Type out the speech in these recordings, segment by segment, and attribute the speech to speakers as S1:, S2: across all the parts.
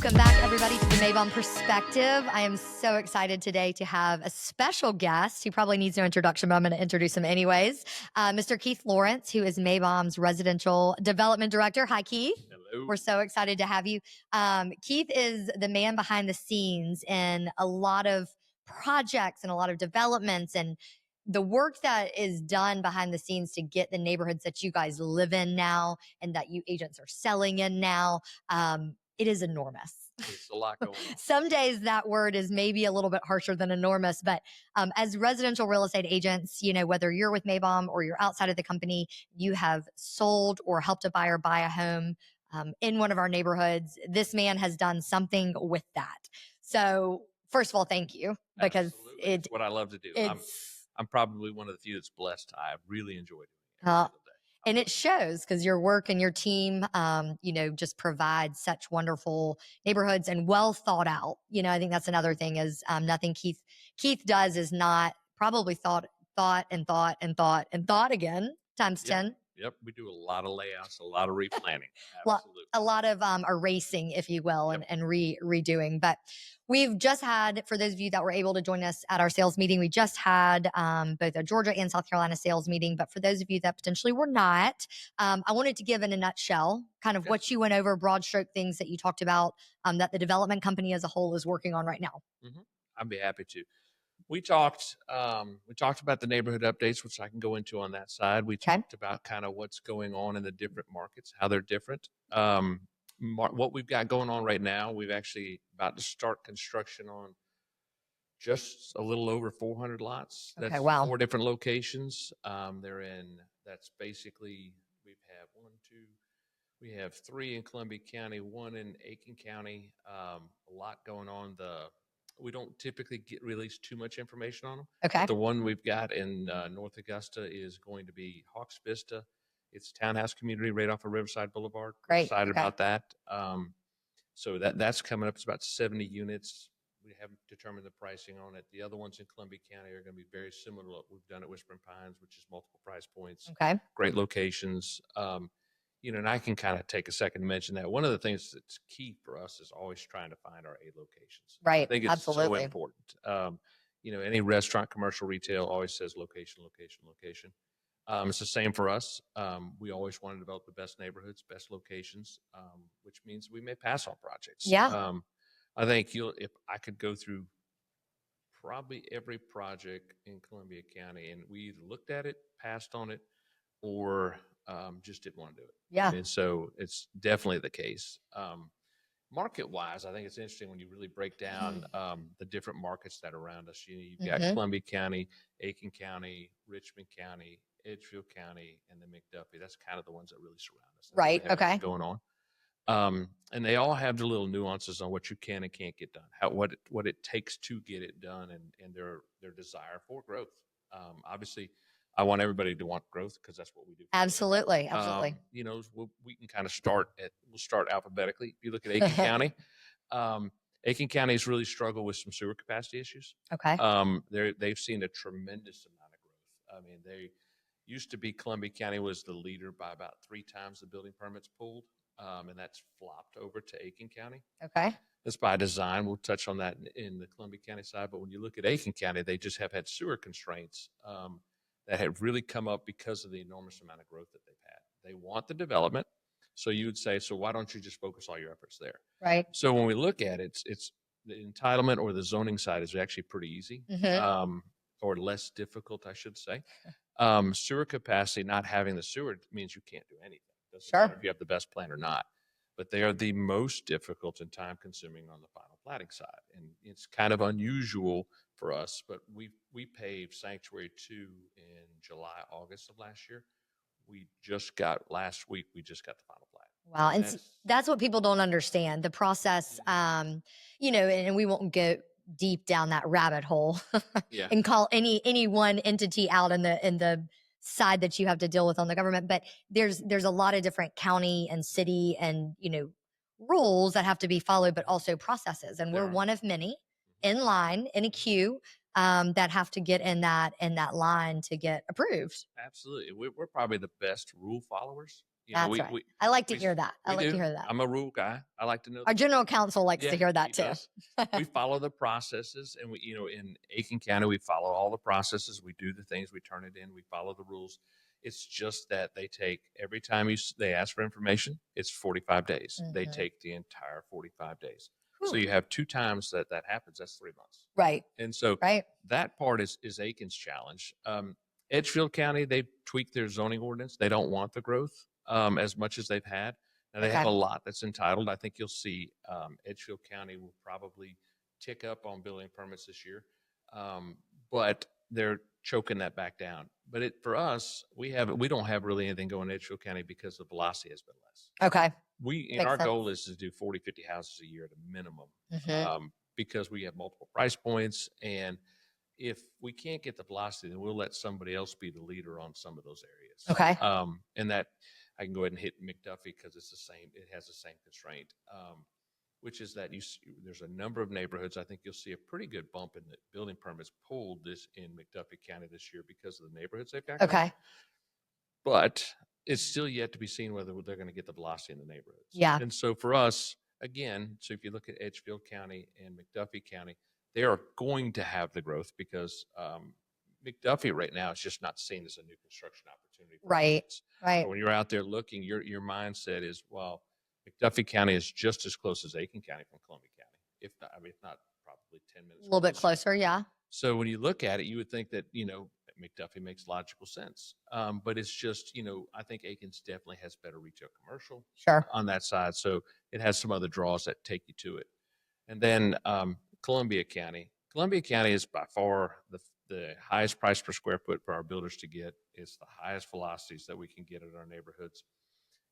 S1: Welcome back, everybody, to the Maybom Perspective. I am so excited today to have a special guest who probably needs no introduction, but I'm going to introduce him anyways. Mr. Keith Lawrence, who is Maybom's Residential Development Director. Hi, Keith.
S2: Hello.
S1: We're so excited to have you. Keith is the man behind the scenes in a lot of projects and a lot of developments and the work that is done behind the scenes to get the neighborhoods that you guys live in now and that you agents are selling in now. It is enormous.
S2: There's a lot going on.
S1: Some days that word is maybe a little bit harsher than enormous, but as residential real estate agents, you know, whether you're with Maybom or you're outside of the company, you have sold or helped a buyer buy a home in one of our neighborhoods. This man has done something with that. So first of all, thank you, because
S2: it's what I love to do. I'm probably one of the few that's blessed. I really enjoy doing it every single day.
S1: And it shows because your work and your team, you know, just provide such wonderful neighborhoods and well thought out. You know, I think that's another thing is nothing Keith does is not probably thought again times 10.
S2: Yep, we do a lot of layouts, a lot of replanning.
S1: Absolutely. A lot of erasing, if you will, and redoing. But we've just had, for those of you that were able to join us at our sales meeting, we just had both a Georgia and South Carolina sales meeting. But for those of you that potentially were not, I wanted to give in a nutshell kind of what you went over, broad stroke things that you talked about that the development company as a whole is working on right now.
S2: Mm-hmm. I'd be happy to. We talked about the neighborhood updates, which I can go into on that side. We talked about kind of what's going on in the different markets, how they're different. What we've got going on right now, we've actually about to start construction on just a little over 400 lots. That's 4 different locations. That's basically, we have 3 in Columbia County, 1 in Aiken County, a lot going on. We don't typically release too much information on them.
S1: Okay.
S2: But the one we've got in North Augusta is going to be Hawks Vista. It's a townhouse community right off of Riverside Boulevard.
S1: Great.
S2: We're excited about that. So that's coming up. It's about 70 units. We haven't determined the pricing on it. The other ones in Columbia County are going to be very similar to what we've done at Whispering Pines, which is multiple price points.
S1: Okay.
S2: Great locations. You know, and I can kind of take a second to mention that one of the things that's key for us is always trying to find our A locations.
S1: Right.
S2: I think it's
S1: Absolutely.
S2: so important. You know, any restaurant, commercial, retail always says location, location, location. It's the same for us. We always want to develop the best neighborhoods, best locations, which means we may pass on projects.
S1: Yeah.
S2: I think if I could go through probably every project in Columbia County and we either looked at it, passed on it, or just didn't want to do it.
S1: Yeah.
S2: And so it's definitely the case. Market-wise, I think it's interesting when you really break down the different markets that are around us. You've got Columbia County, Aiken County, Richmond County, Edgefield County, and then McDuffie. That's kind of the ones that really surround us.
S1: Right. Okay.
S2: Going on. And they all have the little nuances on what you can and can't get done, what it takes to get it done, and their desire for growth. Obviously, I want everybody to want growth because that's what we do.
S1: Absolutely. Absolutely.
S2: You know, we can kind of we'll start alphabetically. If you look at Aiken County, Aiken County's really struggled with some sewer capacity issues.
S1: Okay.
S2: They've seen a tremendous amount of growth. I mean, they used to be Columbia County was the leader by about 3 times the building permits pulled. And that's flopped over to Aiken County.
S1: Okay.
S2: That's by design. We'll touch on that in the Columbia County side. But when you look at Aiken County, they just have had sewer constraints that have really come up because of the enormous amount of growth that they've had. They want the development. So you would say, so why don't you just focus all your efforts there?
S1: Right.
S2: So when we look at it, it's the entitlement or the zoning side is actually pretty easy, or less difficult, I should say. Sewer capacity, not having the sewer means you can't do anything. Doesn't matter if you have the best plan or not. But they are the most difficult and time consuming on the final platting side. And it's kind of unusual for us, but we paved Sanctuary 2 in July, August of last year. Last week, we just got the final plat.
S1: Wow. And that's what people don't understand. The process, you know, and we won't go deep down that rabbit hole and call any one entity out in the side that you have to deal with on the government. But there's a lot of different county and city and, you know, rules that have to be followed, but also processes. And we're one of many in line, in a queue, that have to get in that line to get approved.
S2: Absolutely. We're probably the best rule followers
S1: That's right. I like to hear that. I like to
S2: do.
S1: hear that.
S2: I'm a rule guy. I like to know.
S1: Our general counsel likes to hear that too.
S2: We follow the processes, and in Aiken County, we follow all the processes. We do the things, we turn it in, we follow the rules. It's just that they take every time they ask for information, it's 45 days. They take the entire 45 days. Whew. So you have 2 times that happens. That's 3 months.
S1: Right.
S2: And so that part is Aiken's challenge. Edgefield County, they've tweaked their zoning ordinance. They don't want the growth as much as they've had. Now, they have a lot that's entitled. I think you'll see Edgefield County will probably tick up on building permits this year, but they're choking that back down. But for us, we don't have really anything going in Edgefield County because the velocity has been less.
S1: Okay.
S2: Our goal is to do 40, 50 houses a year at a minimum, because we have multiple price points, and if we can't get the velocity, then we'll let somebody else be the leader on some of those areas.
S1: Okay.
S2: And that I can go ahead and hit McDuffie because it has the same constraint, which is that there's a number of neighborhoods. I think you'll see a pretty good bump in the building permits pulled in McDuffie County this year because of the neighborhoods they've got.
S1: Okay.
S2: But it's still yet to be seen whether they're going to get the velocity in the neighborhoods.
S1: Yeah.
S2: And so for us, again, so if you look at Edgefield County and McDuffie County, they are going to have the growth because McDuffie right now is just not seen as a new construction opportunity.
S1: Right.
S2: So when you're out there looking, your mindset is, well, McDuffie County is just as close as Aiken County from Columbia County, if not probably 10 minutes.
S1: A little bit closer, yeah.
S2: So when you look at it, you would think that McDuffie makes logical sense, but it's just I think Aiken's definitely has better retail commercial on that side, so it has some other draws that take you to it, and then Columbia County is by far the highest price per square foot for our builders to get. It's the highest velocities that we can get at our neighborhoods.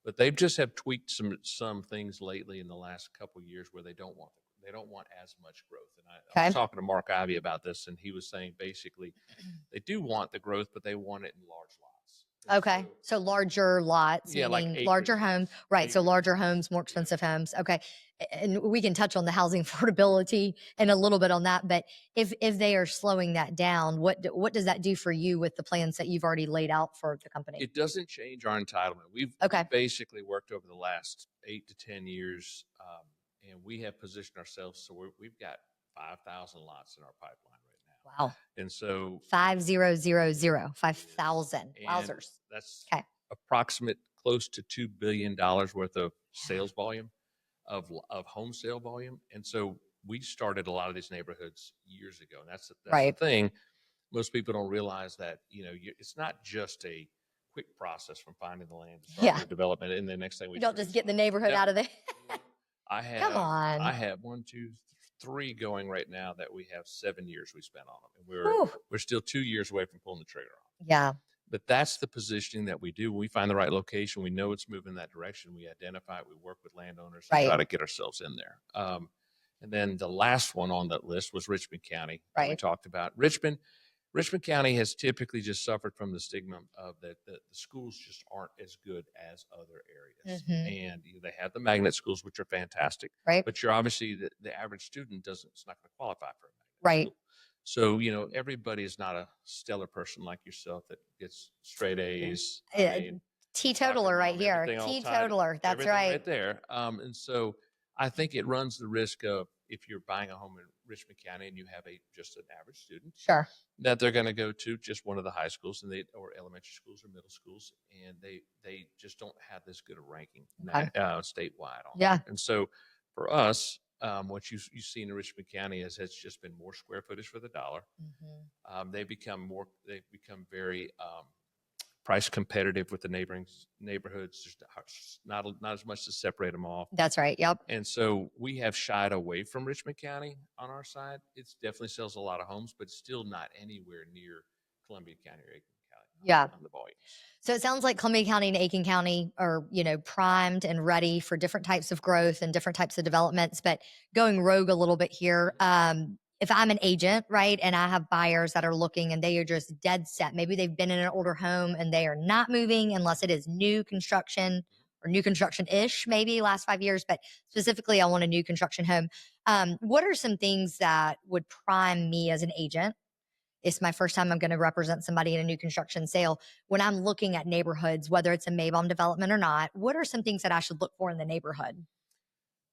S2: But they just have tweaked some things lately in the last couple of years where they don't want as much growth. And I was talking to Mark Ivey about this, and he was saying basically they do want the growth, but they want it in large lots.
S1: Okay. So larger lots, meaning like larger homes. Right. So larger homes, more expensive homes. Okay. And we can touch on the housing affordability and a little bit on that. But if they are slowing that down, what does that do for you with the plans that you've already laid out for the company?
S2: It doesn't change our entitlement. We've basically worked over the last 8 to 10 years, and we have positioned ourselves so we've got 5,000 lots in our pipeline right now.
S1: Wow.
S2: And so
S1: 5,000, 5,000. Wowzers.
S2: That's approximate close to $2 billion worth of sales volume, of home sale volume. And so we started a lot of these neighborhoods years ago. And that's the thing. Most people don't realize that, it's not just a quick process from finding the land to start the development. And the next thing
S1: you don't just get the neighborhood out of there. Come on.
S2: I have 1, 2, 3 going right now that we have 7 years we spent on them, and we're still 2 years away from pulling the trigger on.
S1: Yeah.
S2: But that's the positioning that we do. When we find the right location, we know it's moving in that direction. We identify it. We work with landowners and try to get ourselves in there. And then the last one on that list was Richmond County. We talked about Richmond County has typically just suffered from the stigma of that the schools just aren't as good as other areas. And they have the magnet schools, which are fantastic. But you're obviously the average student it's not going to qualify for a magnet school. So, everybody is not a stellar person like yourself that gets straight A's.
S1: Teetotaler right here. Teetotaler. That's right
S2: there. And so I think it runs the risk of, if you're buying a home in Richmond County and you have just an average student, that they're going to go to just one of the high schools or elementary schools or middle schools, and they just don't have this good a ranking statewide on that. And so for us, what you've seen in Richmond County is it's just been more square footage for the dollar. They've become very price competitive with the neighboring neighborhoods. There's not as much to separate them off.
S1: That's right. Yep.
S2: And so we have shied away from Richmond County on our side. It definitely sells a lot of homes, but still not anywhere near Columbia County or Aiken County on the volumes.
S1: So it sounds like Columbia County and Aiken County are, primed and ready for different types of growth and different types of developments. But going rogue a little bit here, if I'm an agent, right, and I have buyers that are looking and they are just dead set, maybe they've been in an older home and they are not moving unless it is new construction or new construction-ish, maybe last 5 years, but specifically I want a new construction home. What are some things that would prime me as an agent it's my first time I'm going to represent somebody in a new construction sale. When I'm looking at neighborhoods, whether it's a Maybom development or not, what are some things that I should look for in the neighborhood?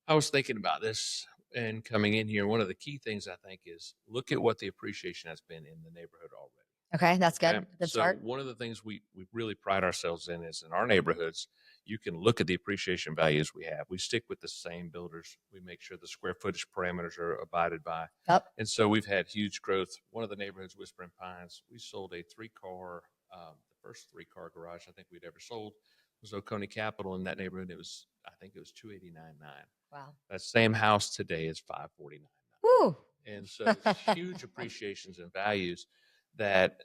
S2: I was thinking about this and coming in here. One of the key things I think is look at what the appreciation has been in the neighborhood already.
S1: Okay, that's good.
S2: Okay.
S1: Good
S2: So
S1: start.
S2: one of the things we really pride ourselves in is in our neighborhoods, you can look at the appreciation values we have. We stick with the same builders. We make sure the square footage parameters are abided by.
S1: Yep.
S2: And so we've had huge growth. One of the neighborhoods, Whispering Pines, we sold a the first 3-car garage I think we'd ever sold was Oconee Capital in that neighborhood. I think it was 289.9.
S1: Wow.
S2: That same house today is 549.9.
S1: Woo.
S2: And so huge appreciations and values that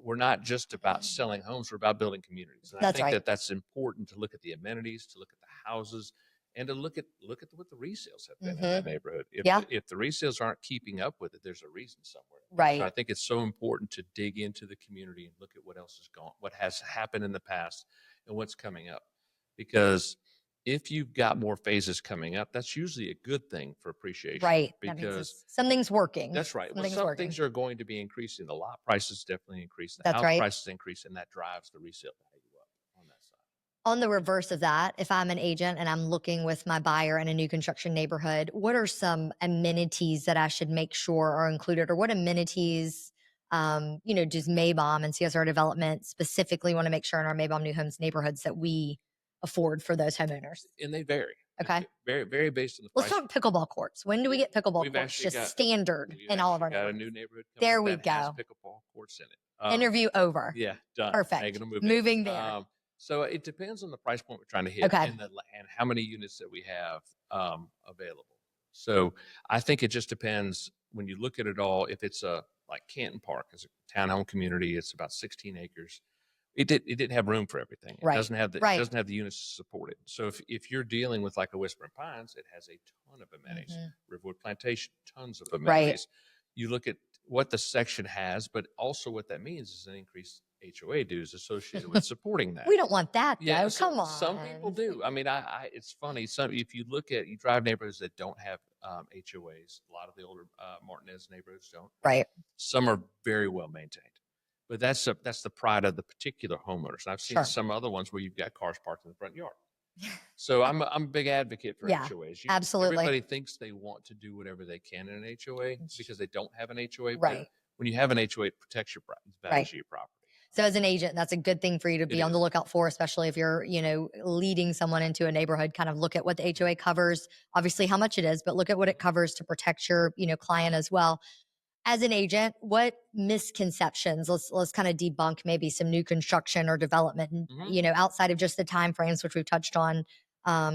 S2: we're not just about selling homes, we're about building communities. And I
S1: That's
S2: think
S1: right.
S2: that that's important to look at the amenities, to look at the houses, and to look at what the resales have been in that neighborhood.
S1: Yeah.
S2: If the resales aren't keeping up with it, there's a reason somewhere.
S1: Right.
S2: So I think it's so important to dig into the community and look at what else is gone, what has happened in the past, and what's coming up. Because if you've got more phases coming up, that's usually a good thing for appreciation.
S1: Right.
S2: Because
S1: something's working.
S2: that's right. Well,
S1: Something's
S2: some
S1: working.
S2: things are going to be increasing. The lot prices definitely increase. The
S1: That's
S2: house
S1: right.
S2: prices increase, and that drives the resale value up on that side.
S1: On the reverse of that, if I'm an agent and I'm looking with my buyer in a new construction neighborhood, what are some amenities that I should make sure are included, or what amenities, does Maybom and CSRA Development specifically want to make sure in our Maybom New Homes neighborhoods that we afford for those homeowners?
S2: And they vary.
S1: Okay.
S2: Very, very based on the
S1: Let's
S2: price.
S1: talk pickleball courts. When do we get pickleball
S2: We've
S1: courts?
S2: actually
S1: Just standard in all of our
S2: got a
S1: neighborhoods.
S2: new neighborhood coming
S1: There
S2: up
S1: we
S2: that has
S1: go.
S2: pickleball courts in it.
S1: Interview over.
S2: Yeah, done.
S1: Perfect.
S2: Making a move.
S1: Moving there.
S2: So it depends on the price point we're trying to hit
S1: Okay.
S2: and how many units that we have available. So I think it just depends when you look at it all. If it's like Canton Park is a townhome community, it's about 16 acres. It didn't have room for everything. It
S1: Right.
S2: doesn't have
S1: Right.
S2: it doesn't have the units to support it. So if you're dealing with like a Whispering Pines, it has a ton of amenities. Riverwood Plantation, tons of amenities. You look at what the section has, but also what that means is an increased HOA dues associated with supporting that.
S1: We don't want that though.
S2: Yeah,
S1: Come on.
S2: Some people do. I mean, it's funny. If you drive neighborhoods that don't have HOAs, a lot of the older Martinez neighborhoods don't.
S1: Right.
S2: Some are very well maintained. But that's the pride of the particular homeowners. And I've seen some other ones where you've got cars parked in the front yard. So I'm a big advocate for HOAs.
S1: Absolutely.
S2: Everybody thinks they want to do whatever they can in an HOA because they don't have an HOA.
S1: Right.
S2: But when you have an HOA, it protects your value of your property.
S1: So as an agent, that's a good thing for you to be on the lookout for, especially if you're, leading someone into a neighborhood. Kind of look at what the HOA covers, obviously how much it is, but look at what it covers to protect your, client as well. As an agent, what misconceptions, let's kind of debunk maybe some new construction or development, outside of just the timeframes, which we've touched on,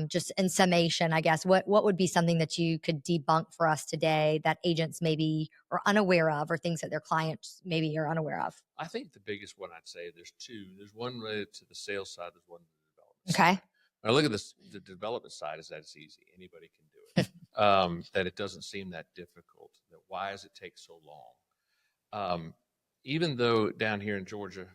S1: just in summation, I guess, what would be something that you could debunk for us today that agents maybe are unaware of, or things that their clients maybe are unaware of?
S2: I think the biggest one I'd say, there's two. There's one related to the sales side, there's one to the development side. When I look at the development side is that it's easy. Anybody can do it. That it doesn't seem that difficult. That why does it take so long? Even though down here in Georgia,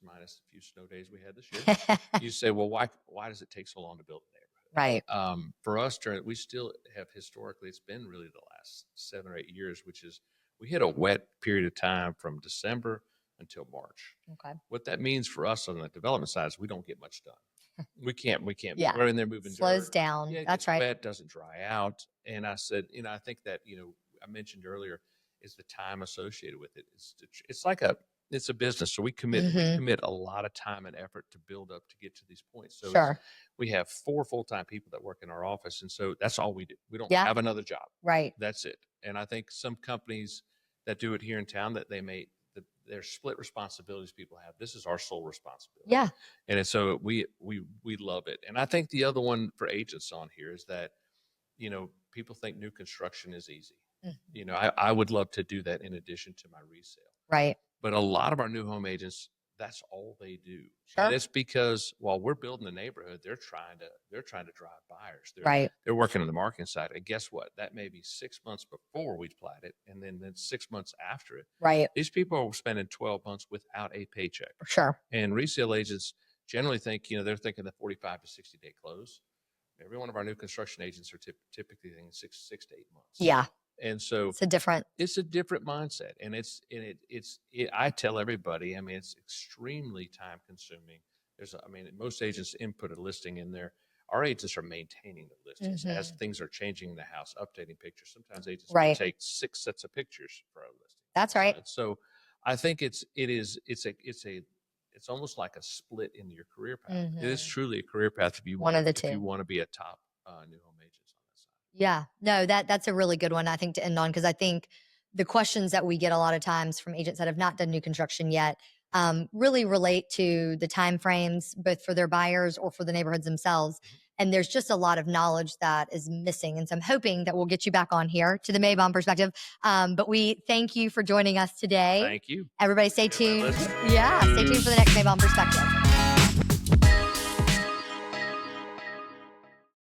S2: minus a few snow days we had this year, you say, well, why does it take so long to build a neighborhood?
S1: Right.
S2: For us, we still have historically, it's been really the last 7 or 8 years, which is we hit a wet period of time from December until March.
S1: Okay.
S2: What that means for us on the development side is we don't get much done. We can't.
S1: Yeah.
S2: We're in there moving.
S1: Slows
S2: dirt.
S1: down.
S2: Yeah,
S1: that's right.
S2: Wet, doesn't dry out. And I said, I think that, I mentioned earlier is the time associated with it. It's like it's a business. So we commit a lot of time and effort to build up to get to these points. So we have 4 full-time people that work in our office. And so that's all we do. We don't have another job.
S1: Right.
S2: That's it. And I think some companies that do it here in town that their split responsibilities people have. This is our sole responsibility. Yeah. And so we love it. And I think the other one for agents on here is that, people think new construction is easy. I would love to do that in addition to my resale. Right. But a lot of our new home agents, that's all they do. Sure. And it's because while we're building the neighborhood, they're trying to drive buyers. They're working on the marketing side. And guess what? That may be 6 months before we plat it, and then 6 months after it. Right. These people are spending 12 months without a paycheck. Sure. And resale agents generally think, they're thinking the 45 to 60-day close. Every one of our new construction agents are typically thinking six to 8 months. Yeah. And so
S1: it's a different
S2: mindset, and I tell everybody, I mean, it's extremely time consuming. Most agents input a listing in there. Our agents are maintaining the listings as things are changing in the house, updating pictures. Sometimes agents may take 6 sets of pictures for a listing.
S1: That's right.
S2: So I think it's almost like a split in your career path. It is truly a career path if you
S1: One of the two.
S2: if you want to be a top new home agent on that side.
S1: Yeah, no, that's a really good one, I think, to end on, because I think the questions that we get a lot of times from agents that have not done new construction yet really relate to the time frames, both for their buyers or for the neighborhoods themselves. And there's just a lot of knowledge that is missing. And so I'm hoping that we'll get you back on here to the Mabon Perspective. But we thank you for joining us today.
S2: Thank you.
S1: Everybody stay tuned. Yeah, stay tuned for the next Mabon Perspective.